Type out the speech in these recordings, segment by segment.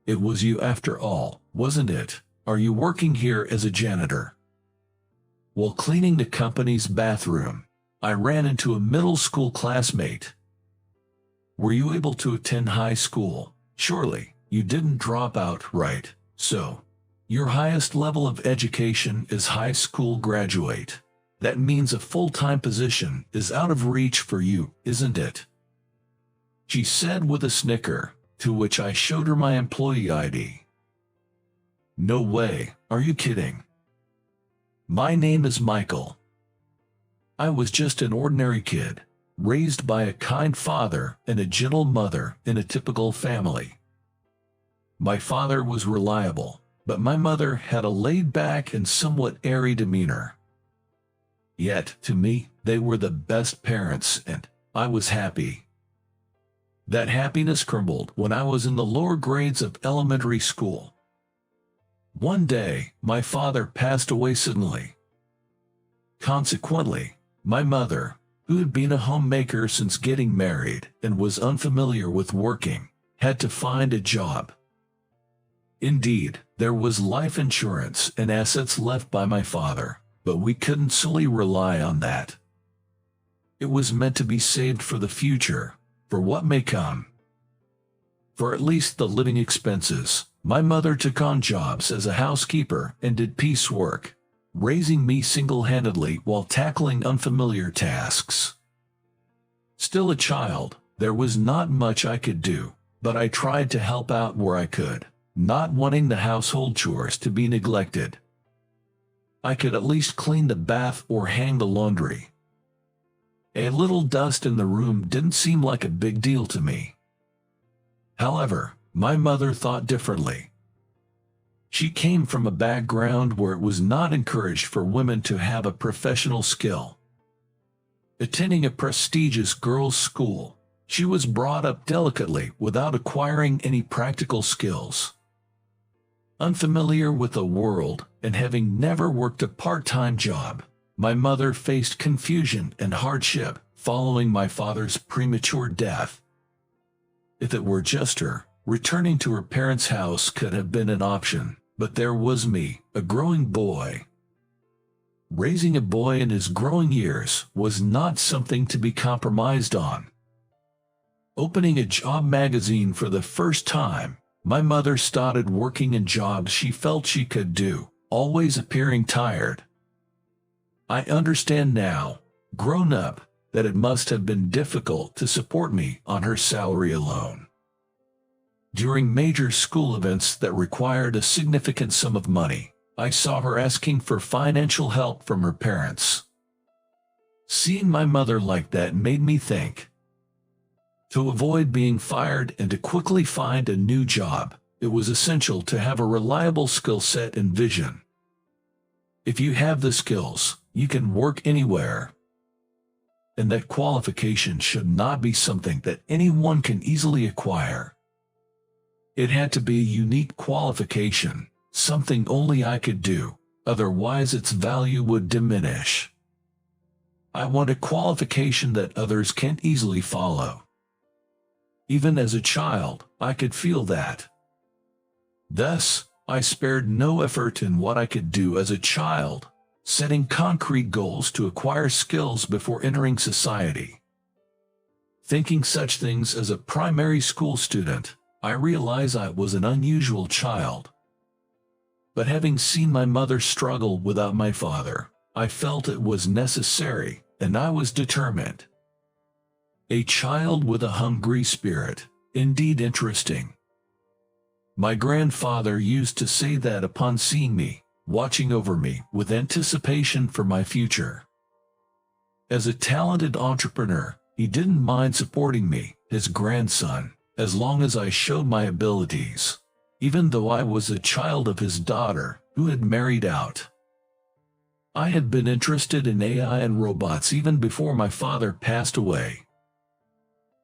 It was you after all, wasn't it? Are you working here as a janitor? While cleaning the company's bathroom, I ran into a middle school classmate. Were you able to attend high school? Surely, you didn't drop out, right? So, your highest level of education is high school graduate. That means a full-time position is out of reach for you, isn't it? She said with a snicker, to which I showed her my employee ID. No way, are you kidding? My name is Michael. I was just an ordinary kid, raised by a kind father and a gentle mother in a typical family. My father was reliable, but my mother had a laid-back and somewhat airy demeanor. Yet, to me, they were the best parents, and I was happy. That happiness crumbled when I was in the lower grades of elementary school. One day, my father passed away suddenly. Consequently, my mother, who had been a homemaker since getting married and was unfamiliar with working, had to find a job. Indeed, there was life insurance and assets left by my father, but we couldn't solely rely on that. It was meant to be saved for the future, for what may come. For at least the living expenses, my mother took on jobs as a housekeeper and did piecework, raising me single-handedly while tackling unfamiliar tasks. Still a child, there was not much I could do, but I tried to help out where I could, not wanting the household chores to be neglected. I could at least clean the bath or hang the laundry. A little dust in the room didn't seem like a big deal to me. However, my mother thought differently. She came from a background where it was not encouraged for women to have a professional skill. Attending a prestigious girls' school, she was brought up delicately without acquiring any practical skills. Unfamiliar with the world and having never worked a part-time job, my mother faced confusion and hardship following my father's premature death. If it were just her, returning to her parents' house could have been an option, but there was me, a growing boy. Raising a boy in his growing years was not something to be compromised on. Opening a job magazine for the first time, my mother started working in jobs she felt she could do, always appearing tired. I understand now, grown up, that it must have been difficult to support me on her salary alone. During major school events that required a significant sum of money, I saw her asking for financial help from her parents. Seeing my mother like that made me think. To avoid being fired and to quickly find a new job, it was essential to have a reliable skill set and vision. If you have the skills, you can work anywhere. And that qualification should not be something that anyone can easily acquire. It had to be a unique qualification, something only I could do, otherwise its value would diminish. I want a qualification that others can't easily follow. Even as a child, I could feel that. Thus, I spared no effort in what I could do as a child, setting concrete goals to acquire skills before entering society. Thinking such things as a primary school student, I realized I was an unusual child. But having seen my mother struggle without my father, I felt it was necessary, and I was determined. A child with a hungry spirit, indeed interesting. My grandfather used to say that upon seeing me, watching over me with anticipation for my future. As a talented entrepreneur, he didn't mind supporting me, his grandson, as long as I showed my abilities, even though I was a child of his daughter, who had married out. I had been interested in AI and robots even before my father passed away.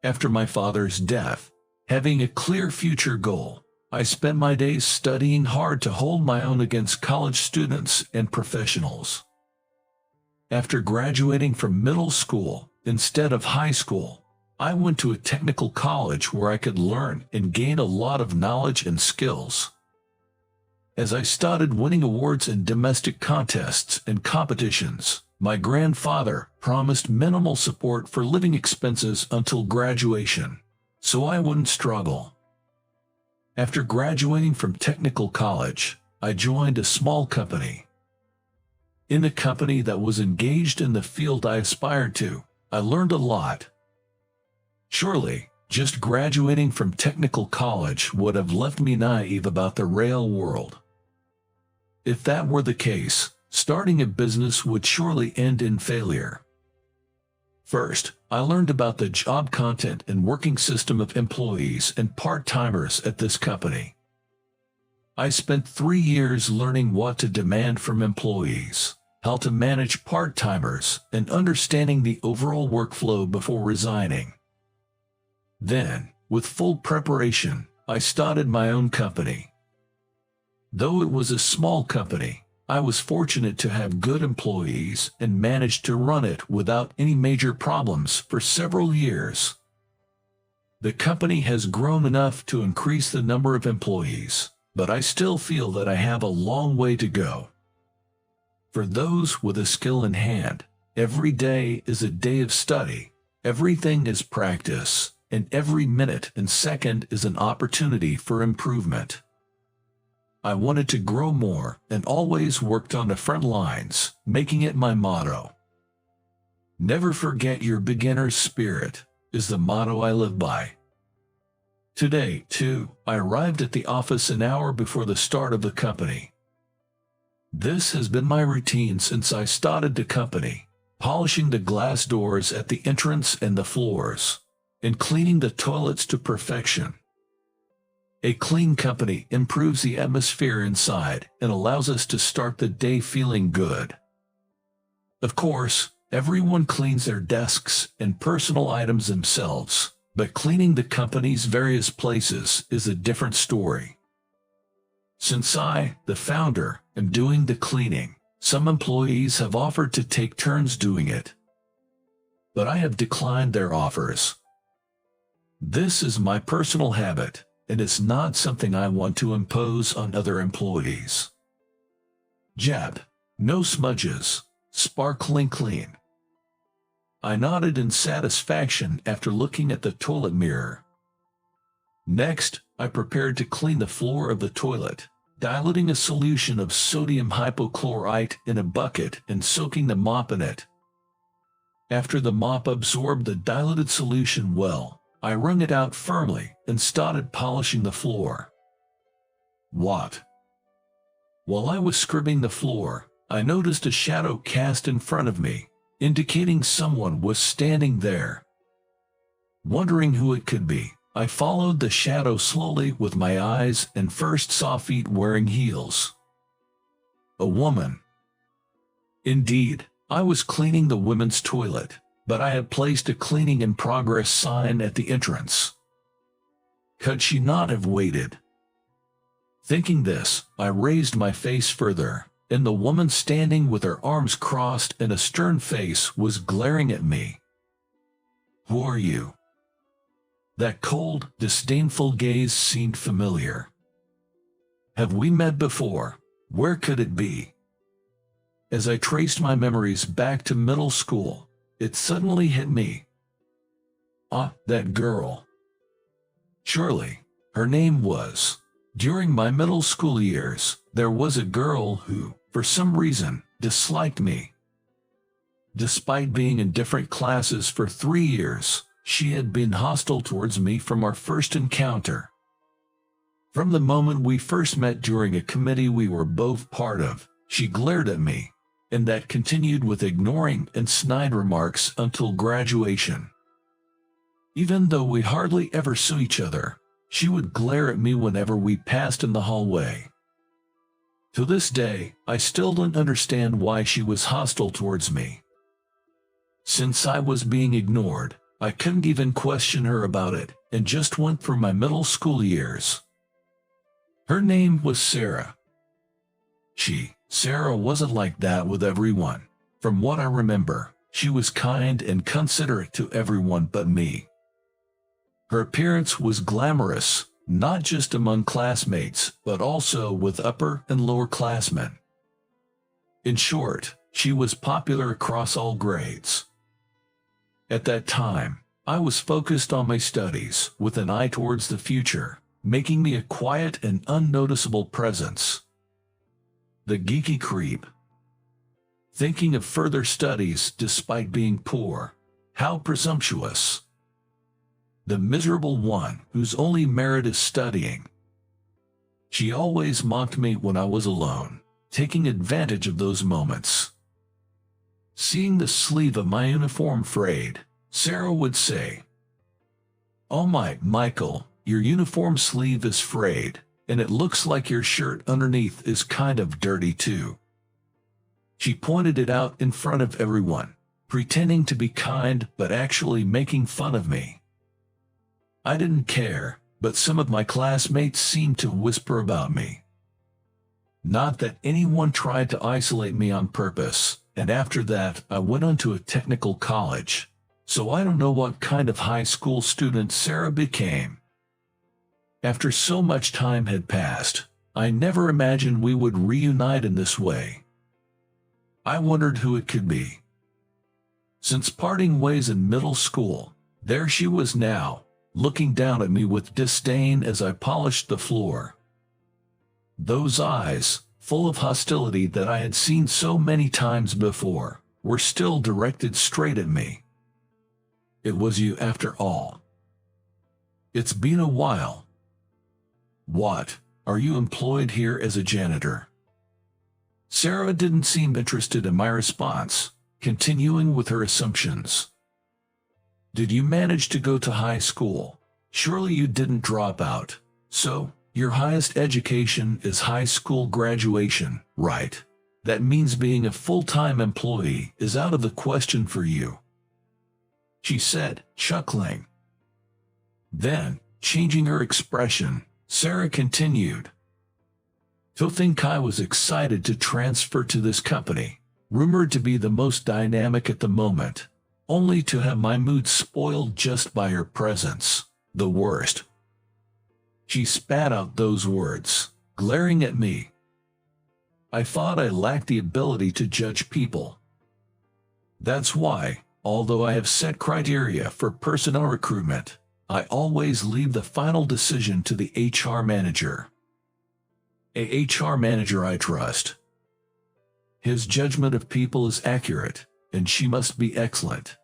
After my father's death, having a clear future goal, I spent my days studying hard to hold my own against college students and professionals. After graduating from middle school instead of high school, I went to a technical college where I could learn and gain a lot of knowledge and skills. As I started winning awards in domestic contests and competitions, my grandfather promised minimal support for living expenses until graduation, so I wouldn't struggle. After graduating from technical college, I joined a small company. In a company that was engaged in the field I aspired to, I learned a lot. Surely, just graduating from technical college would have left me naive about the real world. If that were the case, starting a business would surely end in failure. First, I learned about the job content and working system of employees and part-timers at this company. I spent 3 years learning what to demand from employees, how to manage part-timers, and understanding the overall workflow before resigning. Then, with full preparation, I started my own company. Though it was a small company, I was fortunate to have good employees and managed to run it without any major problems for several years. The company has grown enough to increase the number of employees, but I still feel that I have a long way to go. For those with a skill in hand, every day is a day of study, everything is practice, and every minute and second is an opportunity for improvement. I wanted to grow more and always worked on the front lines, making it my motto. Never forget your beginner's spirit is the motto I live by. Today, too, I arrived at the office an hour before the start of the company. This has been my routine since I started the company, polishing the glass doors at the entrance and the floors, and cleaning the toilets to perfection. A clean company improves the atmosphere inside and allows us to start the day feeling good. Of course, everyone cleans their desks and personal items themselves, but cleaning the company's various places is a different story. Since I, the founder, am doing the cleaning, some employees have offered to take turns doing it. But I have declined their offers. This is my personal habit, and it's not something I want to impose on other employees. Jab, no smudges, sparkling clean. I nodded in satisfaction after looking at the toilet mirror. Next, I prepared to clean the floor of the toilet, diluting a solution of sodium hypochlorite in a bucket and soaking the mop in it. After the mop absorbed the diluted solution well, I wrung it out firmly and started polishing the floor. What? While I was scrubbing the floor, I noticed a shadow cast in front of me, indicating someone was standing there. Wondering who it could be, I followed the shadow slowly with my eyes and first saw feet wearing heels. A woman. Indeed, I was cleaning the women's toilet, but I had placed a cleaning in progress sign at the entrance. Could she not have waited? Thinking this, I raised my face further, and the woman standing with her arms crossed and a stern face was glaring at me. Who are you? That cold, disdainful gaze seemed familiar. Have we met before? Where could it be? As I traced my memories back to middle school, it suddenly hit me. Ah, that girl. Surely, her name was. During my middle school years, there was a girl who, for some reason, disliked me. Despite being in different classes for 3 years, she had been hostile towards me from our first encounter. From the moment we first met during a committee we were both part of, she glared at me, and that continued with ignoring and snide remarks until graduation. Even though we hardly ever saw each other, she would glare at me whenever we passed in the hallway. To this day, I still don't understand why she was hostile towards me. Since I was being ignored, I couldn't even question her about it and just went through my middle school years. Her name was Sarah. Sarah wasn't like that with everyone. From what I remember, she was kind and considerate to everyone but me. Her appearance was glamorous, not just among classmates, but also with upper and lower classmen. In short, she was popular across all grades. At that time, I was focused on my studies with an eye towards the future, making me a quiet and unnoticeable presence. The geeky creep. Thinking of further studies despite being poor. How presumptuous. The miserable one whose only merit is studying. She always mocked me when I was alone, taking advantage of those moments. Seeing the sleeve of my uniform frayed, Sarah would say, "Oh Michael, your uniform sleeve is frayed, and it looks like your shirt underneath is kind of dirty too." She pointed it out in front of everyone, pretending to be kind but actually making fun of me. I didn't care, but some of my classmates seemed to whisper about me. Not that anyone tried to isolate me on purpose, and after that I went on to a technical college, so I don't know what kind of high school student Sarah became. After so much time had passed, I never imagined we would reunite in this way. I wondered who it could be. Since parting ways in middle school, there she was now, looking down at me with disdain as I polished the floor. Those eyes, full of hostility that I had seen so many times before, were still directed straight at me. "It was you after all. It's been a while. What, are you employed here as a janitor?" Sarah didn't seem interested in my response, continuing with her assumptions. "Did you manage to go to high school? Surely you didn't drop out, so your highest education is high school graduation, right? That means being a full-time employee is out of the question for you," she said, chuckling. Then, changing her expression, Sarah continued, "To think I was excited to transfer to this company, rumored to be the most dynamic at the moment, only to have my mood spoiled just by her presence, the worst." She spat out those words, glaring at me. I thought I lacked the ability to judge people. That's why, although I have set criteria for personnel recruitment, I always leave the final decision to the HR manager. A HR manager I trust. His judgment of people is accurate, and she must be excellent.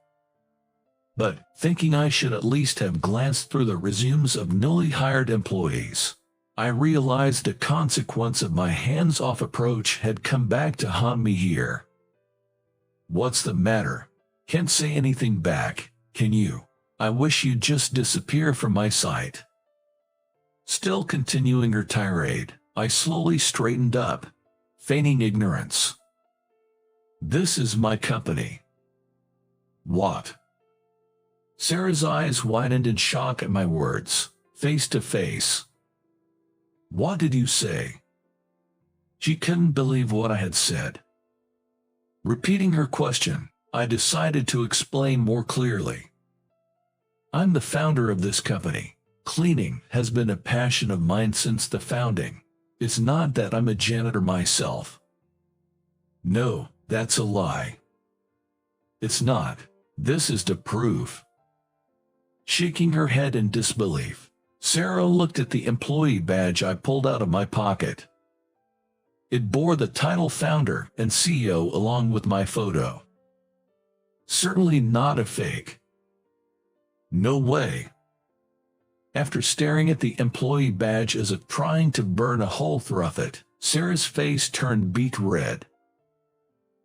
But, thinking I should at least have glanced through the resumes of newly hired employees, I realized the consequence of my hands-off approach had come back to haunt me here. "What's the matter? Can't say anything back, can you? I wish you'd just disappear from my sight." Still continuing her tirade, I slowly straightened up, feigning ignorance. "This is my company." "What?" Sarah's eyes widened in shock at my words, face to face. "What did you say?" She couldn't believe what I had said. Repeating her question, I decided to explain more clearly. "I'm the founder of this company. Cleaning has been a passion of mine since the founding. It's not that I'm a janitor myself." "No, that's a lie." "It's not. This is to prove." Shaking her head in disbelief, Sarah looked at the employee badge I pulled out of my pocket. It bore the title Founder and CEO along with my photo. Certainly not a fake. No way. After staring at the employee badge as if trying to burn a hole through it, Sarah's face turned beet red.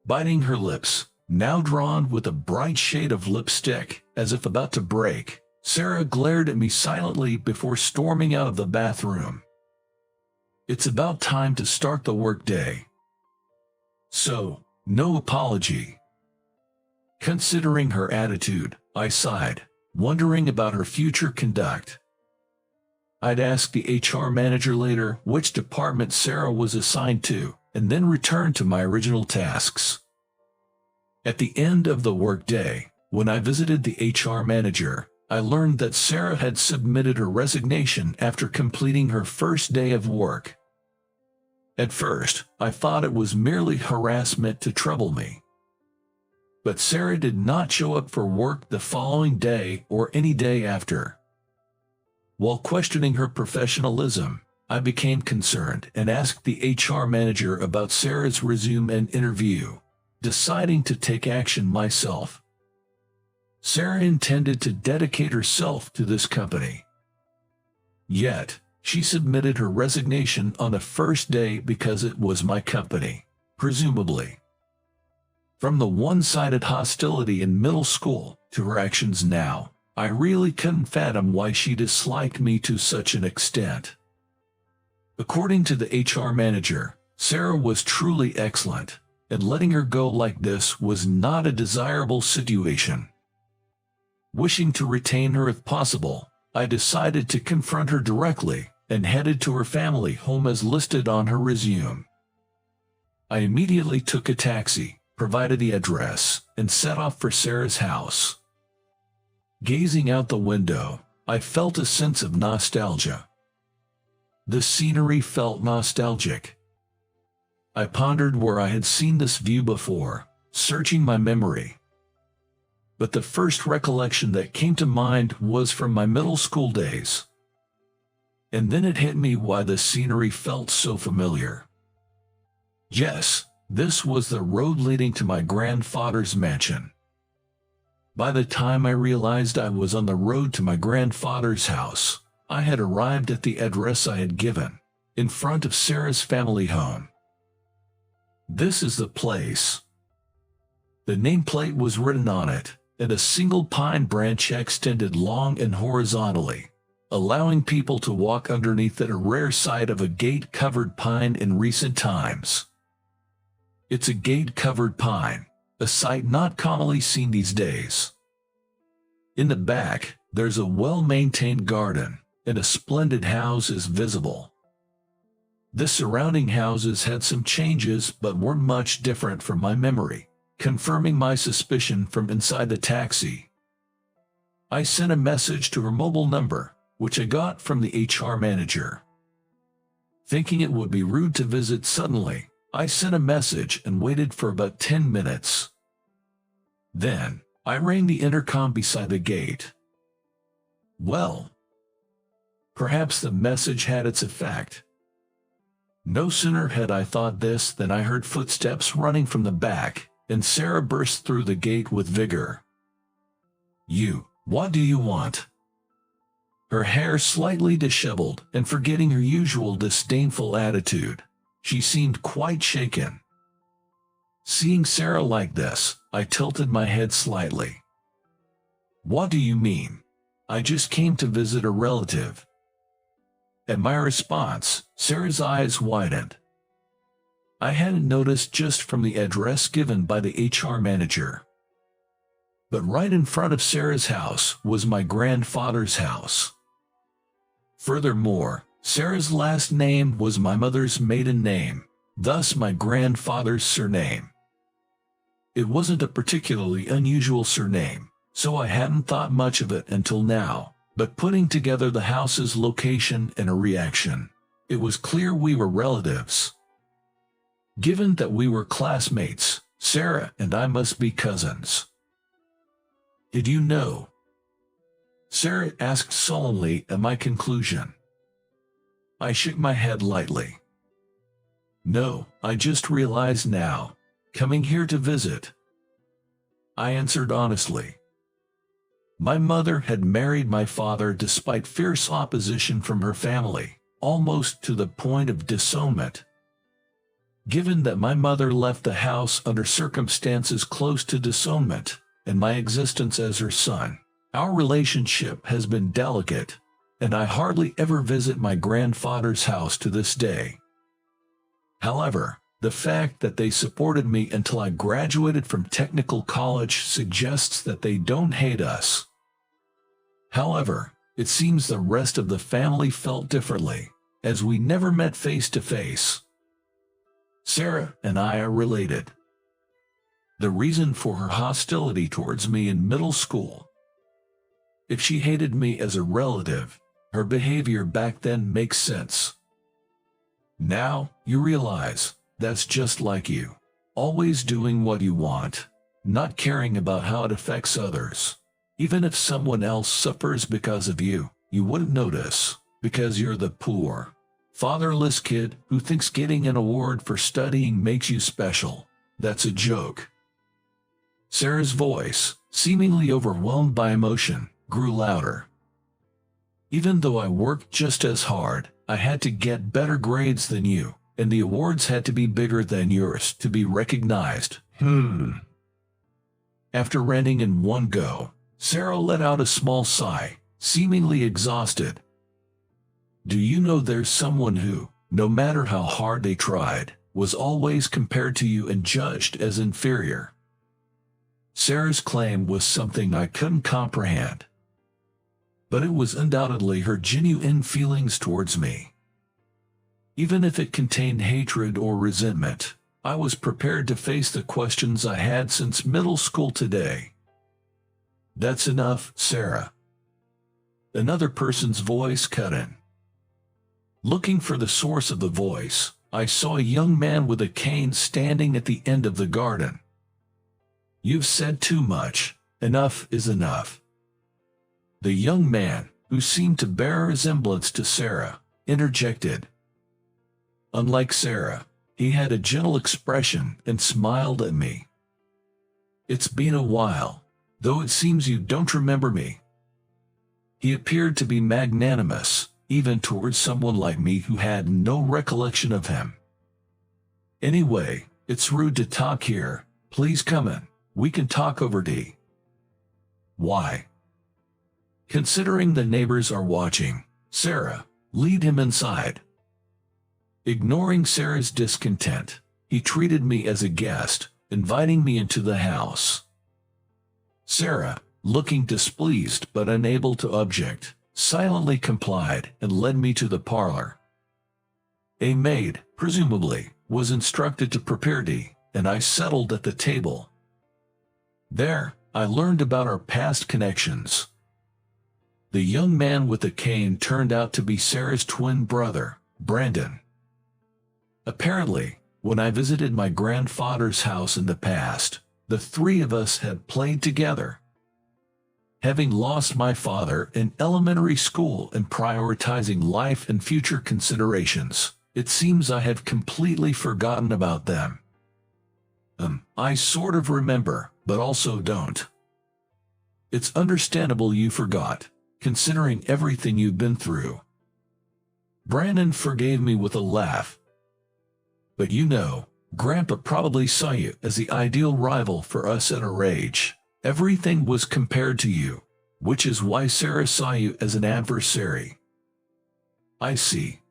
Biting her lips, now drawn with a bright shade of lipstick, as if about to break, Sarah glared at me silently before storming out of the bathroom. "It's about time to start the workday. So, no apology." Considering her attitude, I sighed, wondering about her future conduct. I'd ask the HR manager later which department Sarah was assigned to, and then return to my original tasks. At the end of the workday, when I visited the HR manager, I learned that Sarah had submitted her resignation after completing her first day of work. At first, I thought it was merely harassment to trouble me. But Sarah did not show up for work the following day or any day after. While questioning her professionalism, I became concerned and asked the HR manager about Sarah's resume and interview, deciding to take action myself. Sarah intended to dedicate herself to this company. Yet, she submitted her resignation on the first day because it was my company, presumably. From the one-sided hostility in middle school to her actions now, I really couldn't fathom why she disliked me to such an extent. According to the HR manager, Sarah was truly excellent, and letting her go like this was not a desirable situation. Wishing to retain her if possible, I decided to confront her directly and headed to her family home as listed on her resume. I immediately took a taxi, provided the address, and set off for Sarah's house. Gazing out the window, I felt a sense of nostalgia. The scenery felt nostalgic. I pondered where I had seen this view before, searching my memory. But the first recollection that came to mind was from my middle school days. And then it hit me why the scenery felt so familiar. Yes, this was the road leading to my grandfather's mansion. By the time I realized I was on the road to my grandfather's house, I had arrived at the address I had given, in front of Sarah's family home. This is the place. The nameplate was written on it, and a single pine branch extended long and horizontally, allowing people to walk underneath it, a rare sight of a gate-covered pine in recent times. It's a gate-covered pine, a sight not commonly seen these days. In the back, there's a well-maintained garden, and a splendid house is visible. The surrounding houses had some changes but weren't much different from my memory, confirming my suspicion from inside the taxi. I sent a message to her mobile number, which I got from the HR manager. Thinking it would be rude to visit suddenly, I sent a message and waited for about 10 minutes. Then, I rang the intercom beside the gate. Well, perhaps the message had its effect. No sooner had I thought this than I heard footsteps running from the back, and Sarah burst through the gate with vigor. What do you want?" Her hair slightly disheveled, and forgetting her usual disdainful attitude, she seemed quite shaken. Seeing Sarah like this, I tilted my head slightly. "What do you mean? I just came to visit a relative." At my response, Sarah's eyes widened. I hadn't noticed just from the address given by the HR manager. But right in front of Sarah's house was my grandfather's house. Furthermore, Sarah's last name was my mother's maiden name, thus my grandfather's surname. It wasn't a particularly unusual surname, so I hadn't thought much of it until now, but putting together the house's location and a reaction, it was clear we were relatives. Given that we were classmates, Sarah and I must be cousins. "Did you know?" Sarah asked sullenly at my conclusion. I shook my head lightly. "No, I just realized now, coming here to visit," I answered honestly. My mother had married my father despite fierce opposition from her family, almost to the point of disownment. Given that my mother left the house under circumstances close to disownment, and my existence as her son, our relationship has been delicate, and I hardly ever visit my grandfather's house to this day. However, the fact that they supported me until I graduated from technical college suggests that they don't hate us. However, it seems the rest of the family felt differently, as we never met face to face. Sarah and I are related. The reason for her hostility towards me in middle school. If she hated me as a relative, her behavior back then makes sense. Now, you realize, that's just like you. Always doing what you want, not caring about how it affects others. Even if someone else suffers because of you, you wouldn't notice, because you're the poor, fatherless kid who thinks getting an award for studying makes you special. That's a joke. Sarah's voice, seemingly overwhelmed by emotion, grew louder. Even though I worked just as hard, I had to get better grades than you, and the awards had to be bigger than yours to be recognized. After ranting in one go, Sarah let out a small sigh, seemingly exhausted. Do you know there's someone who, no matter how hard they tried, was always compared to you and judged as inferior? Sarah's claim was something I couldn't comprehend, but it was undoubtedly her genuine feelings towards me. Even if it contained hatred or resentment, I was prepared to face the questions I had since middle school today. That's enough, Sarah. Another person's voice cut in. Looking for the source of the voice, I saw a young man with a cane standing at the end of the garden. You've said too much. Enough is enough. The young man, who seemed to bear a resemblance to Sarah, interjected. Unlike Sarah, he had a gentle expression and smiled at me. It's been a while, though it seems you don't remember me. He appeared to be magnanimous, even towards someone like me who had no recollection of him. Anyway, it's rude to talk here. Please come in. We can talk over tea. Why? Considering the neighbors are watching, Sarah, lead him inside. Ignoring Sarah's discontent, he treated me as a guest, inviting me into the house. Sarah, looking displeased but unable to object, silently complied and led me to the parlor. A maid, presumably, was instructed to prepare tea, and I settled at the table. There, I learned about our past connections. The young man with the cane turned out to be Sarah's twin brother, Brandon. Apparently, when I visited my grandfather's house in the past, the three of us had played together. Having lost my father in elementary school and prioritizing life and future considerations, it seems I have completely forgotten about them. I sort of remember, but also don't. It's understandable you forgot, considering everything you've been through. Brandon forgave me with a laugh. But you know, Grandpa probably saw you as the ideal rival for us at our age. Everything was compared to you, which is why Sarah saw you as an adversary. I see.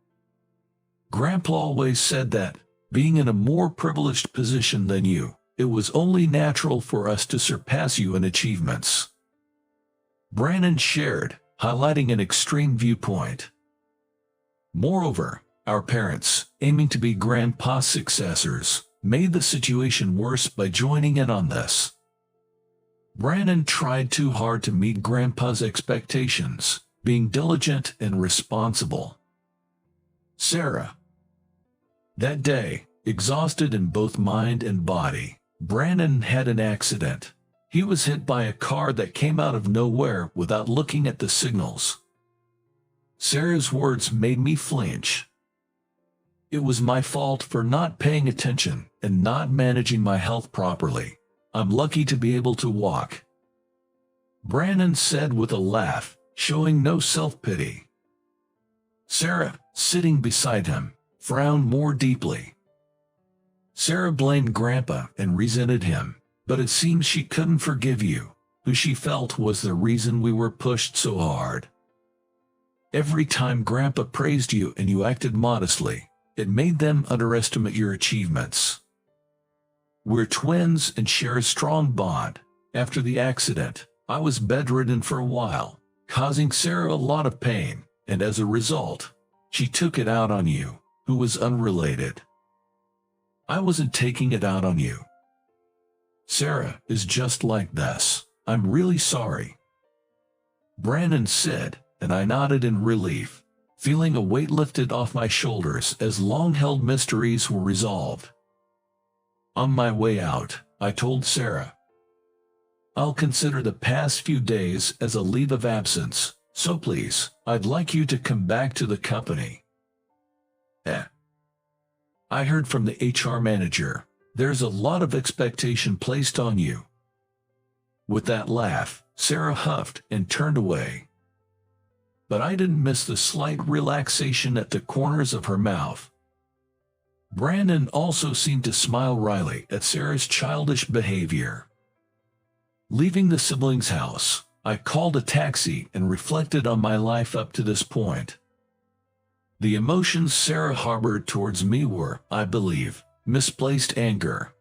Grandpa always said that, being in a more privileged position than you, it was only natural for us to surpass you in achievements. Brandon shared, highlighting an extreme viewpoint. Moreover, our parents, aiming to be Grandpa's successors, made the situation worse by joining in on this. Brandon tried too hard to meet Grandpa's expectations, being diligent and responsible. Sarah. That day, exhausted in both mind and body, Brandon had an accident. He was hit by a car that came out of nowhere without looking at the signals. Sarah's words made me flinch. It was my fault for not paying attention and not managing my health properly. I'm lucky to be able to walk. Brandon said with a laugh, showing no self-pity. Sarah, sitting beside him, frowned more deeply. Sarah blamed Grandpa and resented him, but it seems she couldn't forgive you, who she felt was the reason we were pushed so hard. Every time Grandpa praised you and you acted modestly, it made them underestimate your achievements. We're twins and share a strong bond. After the accident, I was bedridden for a while, causing Sarah a lot of pain, and as a result, she took it out on you, who was unrelated. I wasn't taking it out on you. Sarah is just like this. I'm really sorry. Brandon said, and I nodded in relief, feeling a weight lifted off my shoulders as long-held mysteries were resolved. On my way out, I told Sarah, I'll consider the past few days as a leave of absence, so please, I'd like you to come back to the company. I heard from the HR manager, there's a lot of expectation placed on you. With that laugh, Sarah huffed and turned away. But I didn't miss the slight relaxation at the corners of her mouth. Brandon also seemed to smile wryly at Sarah's childish behavior. Leaving the siblings' house, I called a taxi and reflected on my life up to this point. The emotions Sarah harbored towards me were, I believe, misplaced anger.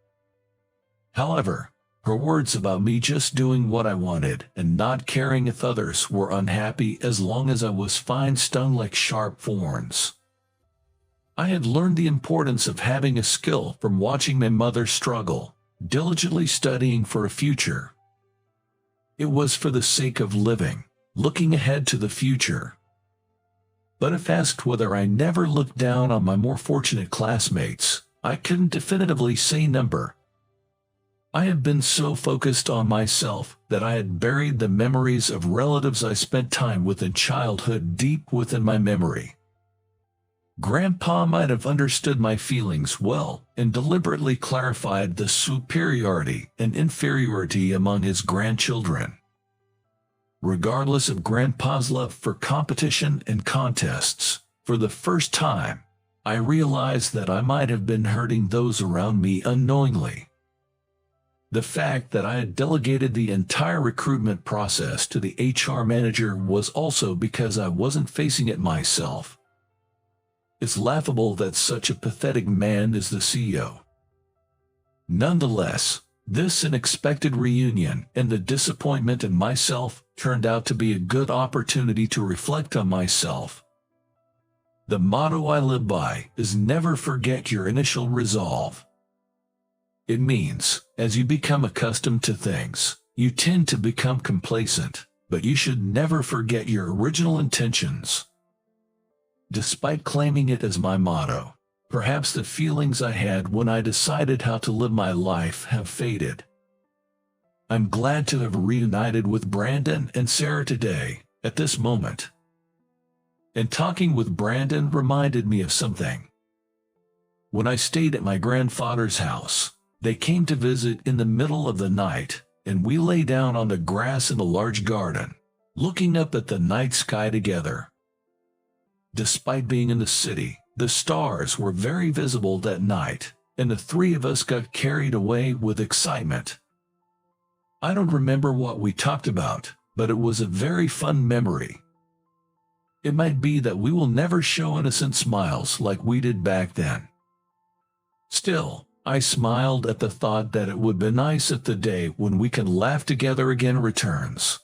However, her words about me just doing what I wanted and not caring if others were unhappy as long as I was fine stung like sharp thorns. I had learned the importance of having a skill from watching my mother struggle, diligently studying for a future. It was for the sake of living, looking ahead to the future. But if asked whether I never looked down on my more fortunate classmates, I couldn't definitively say number. I had been so focused on myself that I had buried the memories of relatives I spent time with in childhood deep within my memory. Grandpa might have understood my feelings well and deliberately clarified the superiority and inferiority among his grandchildren. Regardless of Grandpa's love for competition and contests, for the first time, I realized that I might have been hurting those around me unknowingly. The fact that I had delegated the entire recruitment process to the HR manager was also because I wasn't facing it myself. It's laughable that such a pathetic man is the CEO. Nonetheless, this unexpected reunion and the disappointment in myself turned out to be a good opportunity to reflect on myself. The motto I live by is never forget your initial resolve. It means, as you become accustomed to things, you tend to become complacent, but you should never forget your original intentions. Despite claiming it as my motto, perhaps the feelings I had when I decided how to live my life have faded. I'm glad to have reunited with Brandon and Sarah today, at this moment. And talking with Brandon reminded me of something. When I stayed at my grandfather's house, they came to visit in the middle of the night, and we lay down on the grass in the large garden, looking up at the night sky together. Despite being in the city, the stars were very visible that night, and the three of us got carried away with excitement. I don't remember what we talked about, but it was a very fun memory. It might be that we will never show innocent smiles like we did back then. Still, I smiled at the thought that it would be nice if the day when we can laugh together again returns.